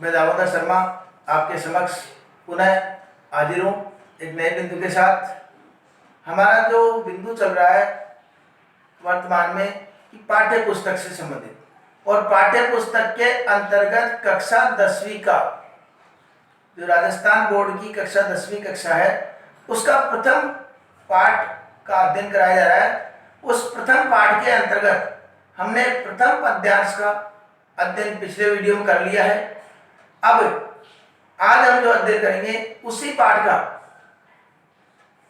मैं दामोदर शर्मा आपके समक्ष पुनः हाजिर हूँ एक नए बिंदु के साथ। हमारा जो बिंदु चल रहा है वर्तमान में कि पाठ्य पुस्तक से संबंधित, और पाठ्य पुस्तक के अंतर्गत कक्षा 10वीं का जो राजस्थान बोर्ड की कक्षा 10वीं कक्षा है उसका प्रथम पाठ का अध्ययन कराया जा रहा है। उस प्रथम पाठ के अंतर्गत हमने प्रथम पद्यांश का अध्ययन पिछले वीडियो में कर लिया है। अब आज हम जो अध्ययन करेंगे उसी पाठ का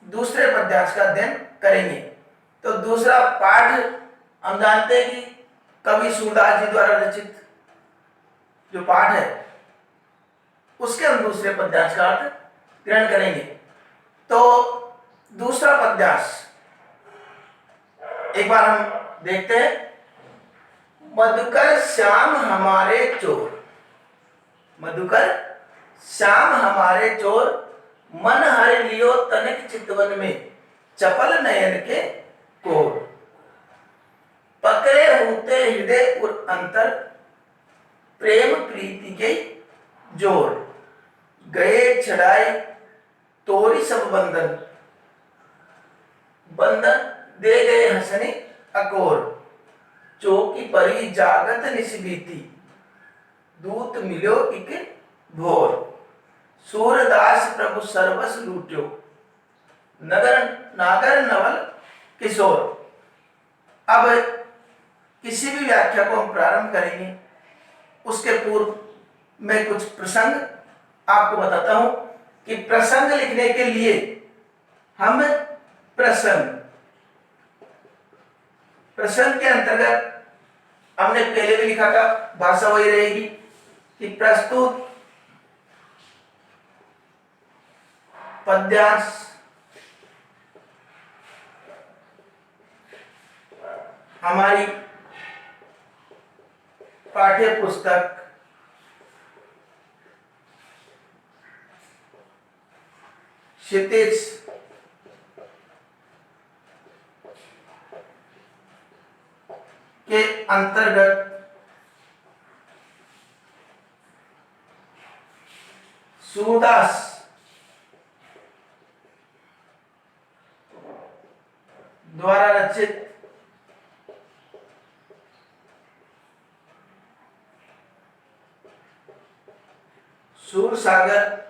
दूसरे पद्यांश का अध्ययन करेंगे। तो दूसरा पाठ हम जानते हैं कि कवि सूरदास जी द्वारा रचित जो पाठ है उसके हम दूसरे पद्यांश का अर्थ ग्रहण करेंगे। तो दूसरा पद्यांश एक बार हम देखते हैं। मधुकर श्याम हमारे चोर, मधुकर श्याम हमारे चोर, मन हर लियो तनिक चितवन में, चपल नयन के कोर, पकड़े होते हृदय और अंतर, प्रेम प्रीति के जोर, गए छड़ाए तोरी सब बंधन, बंधन दे गए हंसने अकोर, चौकी परी जागत निस्बीती, दूत मिलो इक भोर, सूरदास प्रभु सर्वस लूट्यो, नगर नागर नवल किशोर। अब किसी भी व्याख्या को हम प्रारंभ करेंगे उसके पूर्व मैं कुछ प्रसंग आपको बताता हूं कि प्रसंग लिखने के लिए हम प्रसंग के अंतर्गत हमने पहले भी लिखा था, भाषा वही रहेगी कि प्रस्तुत पद्यांश हमारी पाठ्य पुस्तक क्षितिज के अंतर्गत सूरदास द्वारा रचित सूरसागर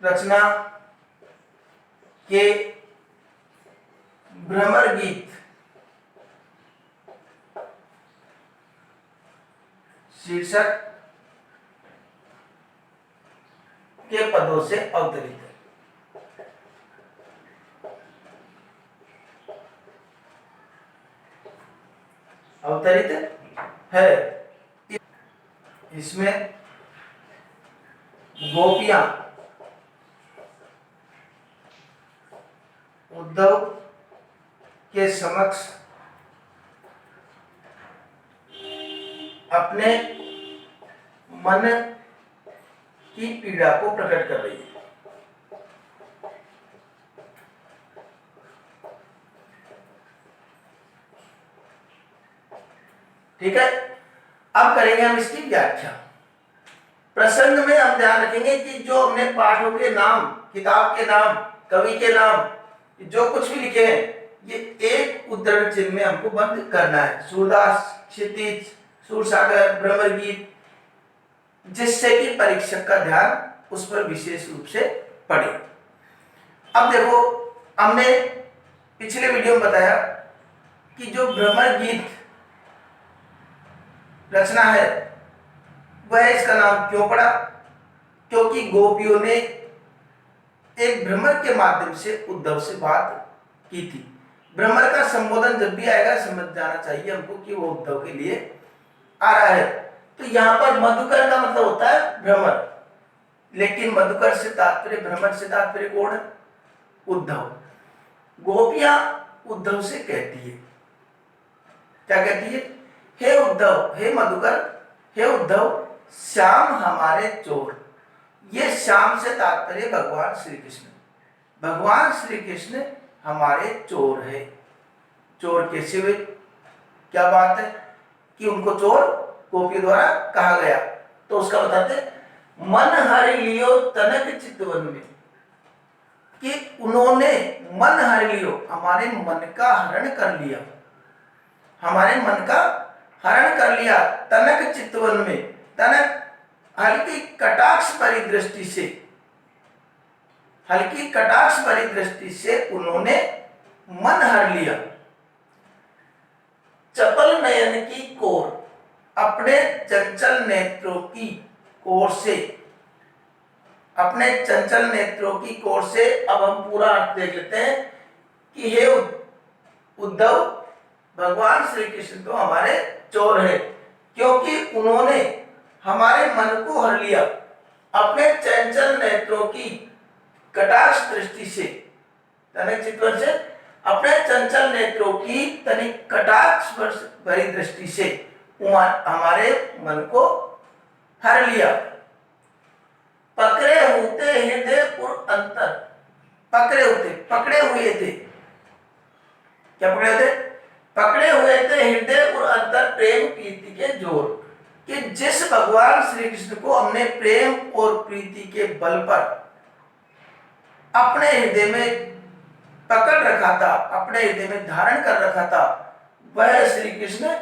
रचना के भ्रमर गीत शीर्षक के पदों से अवतरित है। अवतरित है। इसमें गोपियां उद्धव के समक्ष अपने मन की पीड़ा को प्रकट कर रही है। ठीक है, अब करेंगे हम इसकी व्याख्या। प्रसंग में हम ध्यान रखेंगे कि जो हमने पाठों के नाम, किताब के नाम, कवि के नाम, जो कुछ भी लिखे हैं ये एक उद्धरण चिन्ह में हमको बंद करना है। सूरदास, क्षितिज, सूरसागर, भ्रमर गीत, जिससे कि परीक्षक का ध्यान उस पर विशेष रूप से पड़े। अब देखो, हमने पिछले वीडियो में बताया कि जो भ्रमर गीत रचना है वह इसका नाम क्यों पड़ा, क्योंकि गोपियों ने एक भ्रमर के माध्यम से उद्धव से बात की थी। भ्रमर का संबोधन जब भी आएगा समझ जाना चाहिए हमको कि वो उद्धव के लिए आ रहा है। तो यहाँ पर मधुकर का मतलब होता है भ्रमर, लेकिन मधुकर से तात्पर्य, भ्रमर से तात्पर्य कौन है? उद्धव। गोपियां उद्धव से कहती है, क्या कहती है? हे उद्धव, हे मधुकर, हे उद्धव, श्याम हमारे चोर। ये श्याम से तात्पर्य भगवान श्री कृष्ण। भगवान श्री कृष्ण हमारे चोर है। चोर कैसे हुए? क्या बात है कि उनको चोर गोपियों द्वारा कहा गया। तो उसका बताते मन हरि लियो तनक चितवन में, कि उन्होंने मन हर लियो, हमारे मन का हरण कर लिया, हमारे मन का हरण कर लिया। तनक चितवन में, तनक हल्की कटाक्ष भरी दृष्टि से, हल्की कटाक्ष भरी दृष्टि से उन्होंने मन हर लिया। चपल नयन की कोर, अपने चंचल नेत्रों की कोर से, अपने चंचल नेत्रों की कोर से। अब हम पूरा अर्थ देख लेते हैं कि हे उद्धव, भगवान श्री कृष्ण तो हमारे चोर है, क्योंकि उन्होंने हमारे मन को हर लिया अपने चंचल नेत्रों की कटाक्ष दृष्टि से, तनिक चित्वन से, अपने चंचल नेत्रों की तनिक कटाक्ष भरी दृष्टि से हमारे मन को हर लिया। पकड़े होते हृदय और अंतर, पकड़े होते, पकड़े हुए थे, क्या पकड़े होते? पकड़े हुए थे हृदय और अंतर प्रेम प्रीति के जोर, कि जिस भगवान श्री कृष्ण को हमने प्रेम और प्रीति के बल पर अपने हृदय में पकड़ रखा था, अपने हृदय में धारण कर रखा था, वह श्री कृष्ण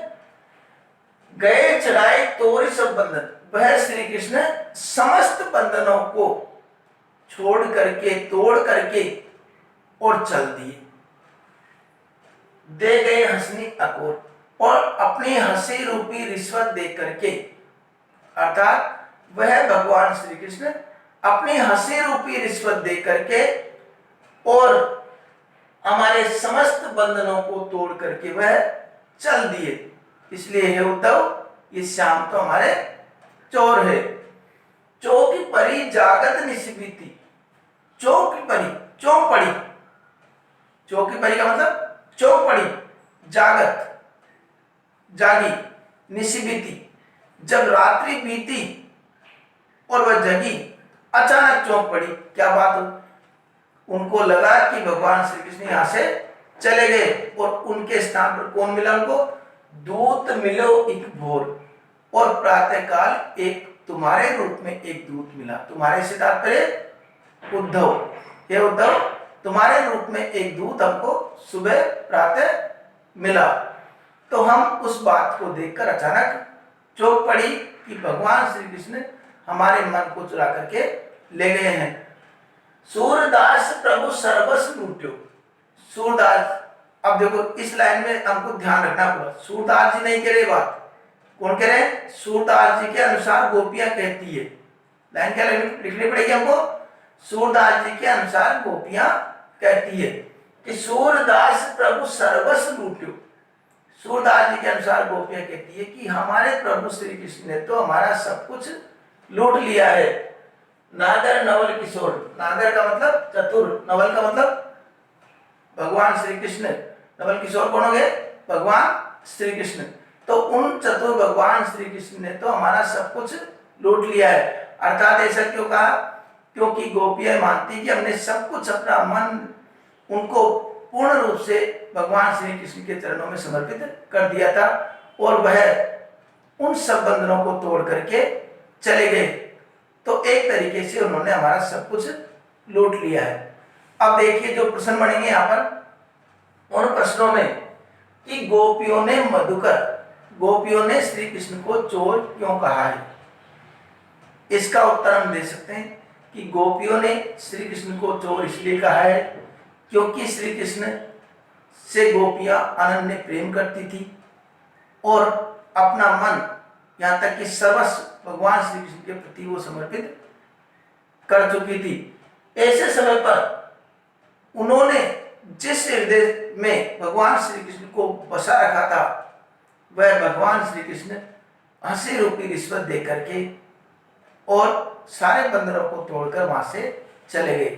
गए चढ़ाए तोरी सब बंधन, वह श्री कृष्ण समस्त बंधनों को छोड़ करके, तोड़ करके और चल दिए, दे गए हंसनी अकोर, और अपनी हंसी रूपी रिश्वत दे करके, अर्थात वह भगवान श्री कृष्ण अपनी हंसी रूपी रिश्वत दे करके और हमारे समस्त बंधनों को तोड़ करके वह चल दिए। इसलिए हे उद्धव, ये श्याम तो हमारे चोर है। चौकी परी जागत निस्बीती, चौकी परी, चौक पड़ी, चौकी परी का मतलब चौक पड़ी, जागत, जागी, निस्बीती, जब रात्रि बीती और वह जगी, अचानक चौंक पड़ी। क्या बात हो? उनको लगा कि भगवान श्री कृष्ण यहां से चले गए, और उनके स्थान पर कौन मिला उनको? दूत मिलो एक भोर, और प्रातःकाल एक तुम्हारे रूप में एक दूत मिला। तुम्हारे से तात्पर्य उद्धव, हे उद्धव, तुम्हारे रूप में एक दूत हमको सुबह प्रातः मिला। तो हम उस बात को देखकर अचानक चौंक पड़ी कि भगवान श्री कृष्ण हमारे मन को चुरा करके ले गए हैं। सूरदास प्रभु सर्वस्व लूट्यो, सूरदास, अब देखो इस लाइन में हमको ध्यान रखना पड़ा, सूरदास जी नहीं कह रहे बात, कौन कह रहे हैं? सूरदास जी के अनुसार गोपियां कहती है। लाइन क्या लिखनी पड़ेगी हमको? सूरदास जी के अनुसार गोपियां कहती है कि सूरदास प्रभु सर्वस्व लूट्यो। सूरदास जी के अनुसार गोपियां कहती है कि हमारे प्रभु श्री कृष्ण ने तो हमारा सब कुछ लूट लिया है। नागर नवल किशोर, नागर का मतलब चतुर, नवल का मतलब भगवान श्री कृष्ण, नवल किशोर कौन हो गए? भगवान श्री कृष्ण। तो उन चतुर भगवान श्री कृष्ण ने तो हमारा सब कुछ लूट लिया है। अर्थात ऐसा क्यों कहा? क्योंकि गोपियां मानती कि हमने सब कुछ, अपना मन उनको पूर्ण रूप से भगवान श्री कृष्ण के चरणों में समर्पित कर दिया था, और वह उन सब बंधनों को तोड़ करके चले गए। तो एक तरीके से उन्होंने हमारा सब कुछ लूट लिया है। अब देखिए जो प्रश्न बनेंगे यहाँ पर, उन प्रश्नों में कि गोपियों ने मधुकर, गोपियों ने श्री कृष्ण को चोर क्यों कहा है, इसका उत्तर हम दे सकते हैं कि गोपियों ने श्री कृष्ण को चोर इसलिए कहा है क्योंकि श्री कृष्ण से गोपियां अनन्य प्रेम करती थी और अपना मन, यहाँ तक कि सर्वस्व भगवान श्री कृष्ण के प्रति वो समर्पित कर चुकी थी। ऐसे समय पर उन्होंने जिस हृदय में भगवान श्री कृष्ण को बसा रखा था, वह भगवान श्री कृष्ण हंसी रूपी रिश्वत दे करके और सारे बंधनों को तोड़कर वहां से चले गए।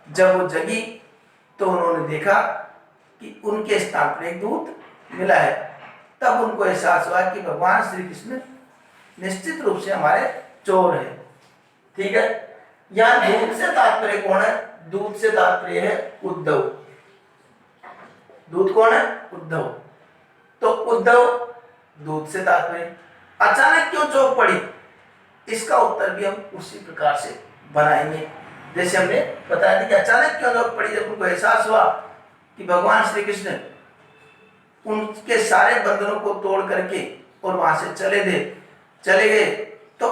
जब वो जगी तो उन्होंने देखा कि उनके स्थान पर एक दूत मिला है। तब उनको एहसास हुआ कि भगवान श्री कृष्ण निश्चित रूप से हमारे चोर है। ठीक है, यहाँ दूत से तात्पर्य कौन है? दूत से तात्पर्य है उद्धव। दूत कौन है? उद्धव। तो उद्धव दूध से तात्पर्य। अचानक क्यों चौंक पड़ी, इसका उत्तर भी हम उसी प्रकार से बनाएंगे जैसे हमने बताया था कि अचानक क्यों चौंक पड़ी, जब उनको एहसास हुआ कि भगवान श्री कृष्ण उनके सारे बंधनों को तोड़ करके और वहां से चले गए, तो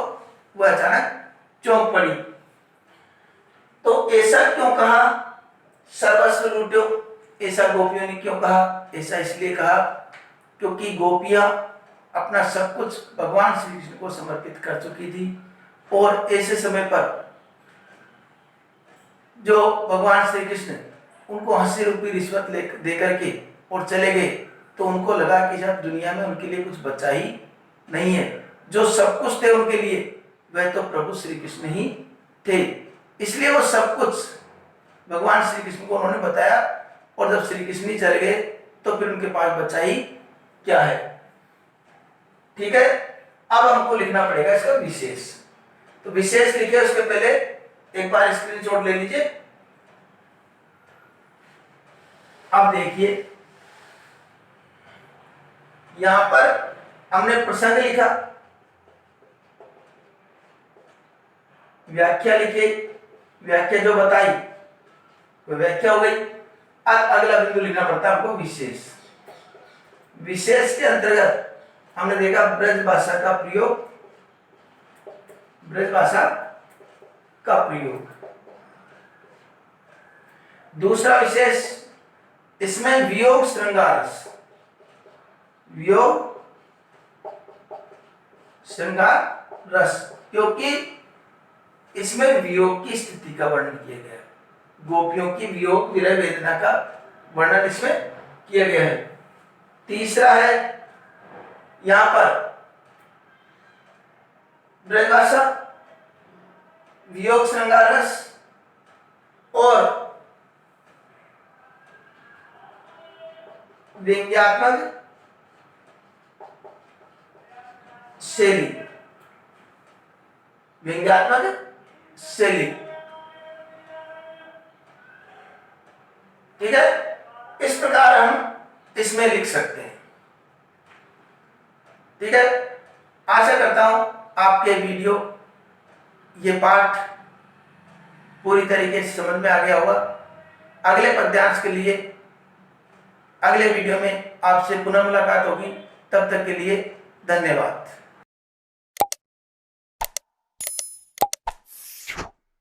वह अचानक चौंक पड़ी। तो ऐसा क्यों कहा, सर्वस्व लूटो, ऐसा गोपियों ने क्यों कहा? ऐसा इसलिए कहा क्योंकि गोपियां अपना सब कुछ भगवान श्री कृष्ण को समर्पित कर चुकी थी, और ऐसे समय पर जो भगवान श्री कृष्ण उनको 80 रुपये रिश्वत दे करके और चले गए, तो उनको लगा कि जब दुनिया में उनके लिए कुछ बचा ही नहीं है। जो सब कुछ थे उनके लिए वह तो प्रभु श्री कृष्ण ही थे, इसलिए वो सब कुछ भगवान श्री कृष्ण को उन्होंने बताया, और जब श्री कृष्ण ही चले गए तो फिर उनके पास बचा ही क्या है। ठीक है, अब हमको लिखना पड़ेगा इसका विशेष। तो विशेष लिखे उसके पहले एक बार स्क्रीनशॉट ले लीजिए। अब देखिए यहां पर हमने प्रसंग लिखा, व्याख्या लिखी, व्याख्या जो बताई वो व्याख्या हो गई। अब अगला बिंदु लिखना पड़ता है हमको विशेष। विशेष के अंतर्गत हमने देखा ब्रज भाषा का प्रयोग, ब्रज भाषा का प्रयोग। दूसरा विशेष, इसमें वियोग श्रृंगार रस, वियोग श्रृंगार रस, क्योंकि इसमें वियोग की स्थिति का वर्णन किया गया है, गोपियों की वियोग विरह वेदना का वर्णन इसमें किया गया है। तीसरा है यहां पर ब्रजभाषा, वियोग श्रृंगार रस और व्यंग्यात्मक शैली, व्यंग्यात्मक शैली। ठीक है, इस प्रकार हम इसमें लिख सकते हैं। ठीक है, आशा करता हूं आपके वीडियो ये पाठ पूरी तरीके से समझ में आ गया होगा। अगले पद्यांश के लिए अगले वीडियो में आपसे पुनः मुलाकात होगी, तब तक के लिए धन्यवाद।